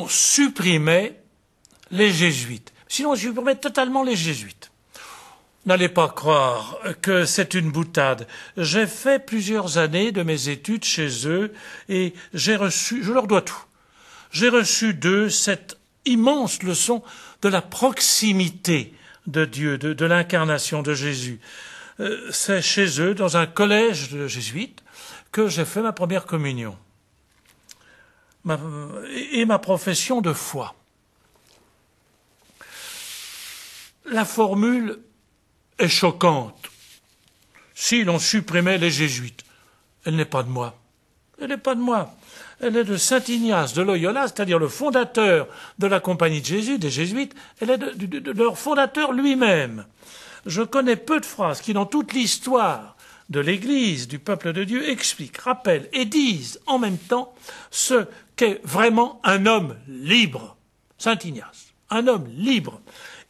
pour supprimer les jésuites. Sinon, je supprimerais totalement les jésuites. N'allez pas croire que c'est une boutade. J'ai fait plusieurs années de mes études chez eux et j'ai reçu, je leur dois tout. J'ai reçu d'eux cette immense leçon de la proximité de Dieu, de l'incarnation de Jésus. C'est chez eux, dans un collège de jésuites, que j'ai fait ma première communion et ma profession de foi. La formule est choquante. Si l'on supprimait les jésuites, elle n'est pas de moi. Elle n'est pas de moi. Elle est de saint Ignace de Loyola, c'est-à-dire le fondateur de la Compagnie de Jésus, des jésuites. Elle est de leur fondateur lui-même. Je connais peu de phrases qui, dans toute l'histoire de l'Église, du peuple de Dieu, expliquent, rappellent et disent en même temps ce qu'est vraiment un homme libre. Saint Ignace, un homme libre.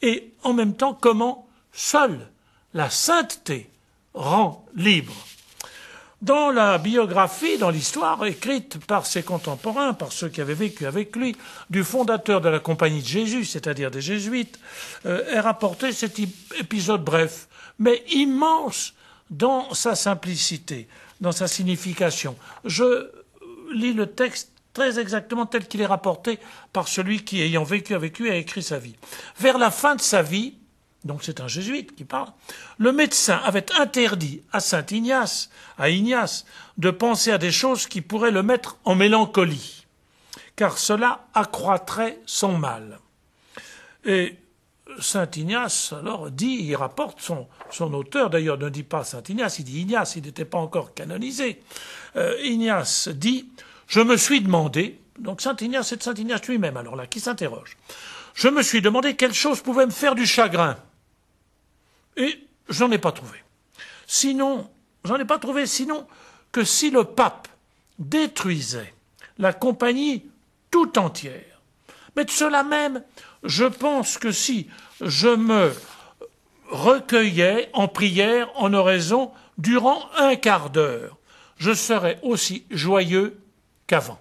Et en même temps, comment seule la sainteté rend libre. Dans la biographie, dans l'histoire écrite par ses contemporains, par ceux qui avaient vécu avec lui, du fondateur de la Compagnie de Jésus, c'est-à-dire des jésuites, est rapporté cet épisode bref, mais immense dans sa simplicité, dans sa signification. Je lis le texte très exactement tel qu'il est rapporté par celui qui, ayant vécu avec lui, a écrit sa vie. Vers la fin de sa vie, donc c'est un jésuite qui parle, le médecin avait interdit à saint Ignace, de penser à des choses qui pourraient le mettre en mélancolie, car cela accroîtrait son mal. Et saint Ignace, alors, dit, il rapporte, son auteur d'ailleurs ne dit pas saint Ignace, il dit Ignace, il n'était pas encore canonisé. Ignace dit, je me suis demandé, donc saint Ignace, c'est saint Ignace lui-même, alors là, qui s'interroge, je me suis demandé quelle chose pouvait me faire du chagrin. Et je n'en ai pas trouvé. Sinon que si le pape détruisait la compagnie tout entière. Mais de cela même, je pense que si je me recueillais en prière, en oraison, durant un quart d'heure, je serais aussi joyeux qu'avant.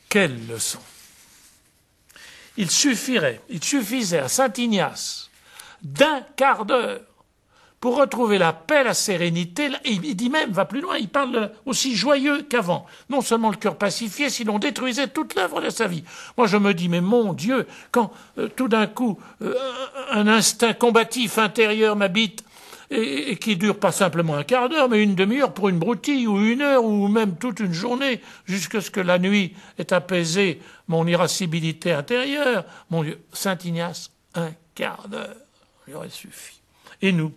Quelle leçon! Il suffisait à saint Ignace d'un quart d'heure pour retrouver la paix, la sérénité. Il dit même, va plus loin, il parle aussi joyeux qu'avant. Non seulement le cœur pacifié, sinon détruisait toute l'œuvre de sa vie. Moi je me dis, mais mon Dieu, quand tout d'un coup un instinct combatif intérieur m'habite et qui dure pas simplement un quart d'heure, mais une demi-heure pour une broutille, ou une heure, ou même toute une journée, jusqu'à ce que la nuit ait apaisé mon irascibilité intérieure. Mon Dieu, saint Ignace, un quart d'heure, il aurait suffi. Et nous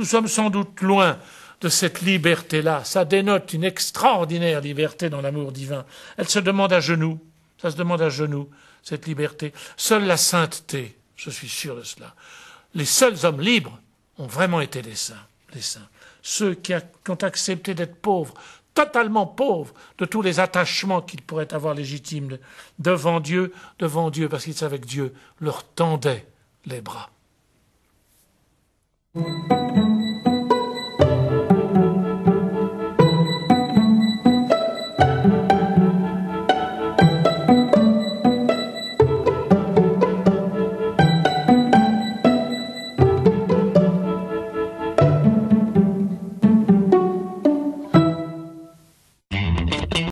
sommes sans doute loin de cette liberté-là. Ça dénote une extraordinaire liberté dans l'amour divin. Elle se demande à genoux, ça se demande à genoux, cette liberté. Seule la sainteté, je suis sûr de cela. Les seuls hommes libres ont vraiment été les saints. Ceux qui ont accepté d'être pauvres, totalement pauvres, de tous les attachements qu'ils pourraient avoir légitimes devant Dieu, parce qu'ils savaient que Dieu leur tendait les bras.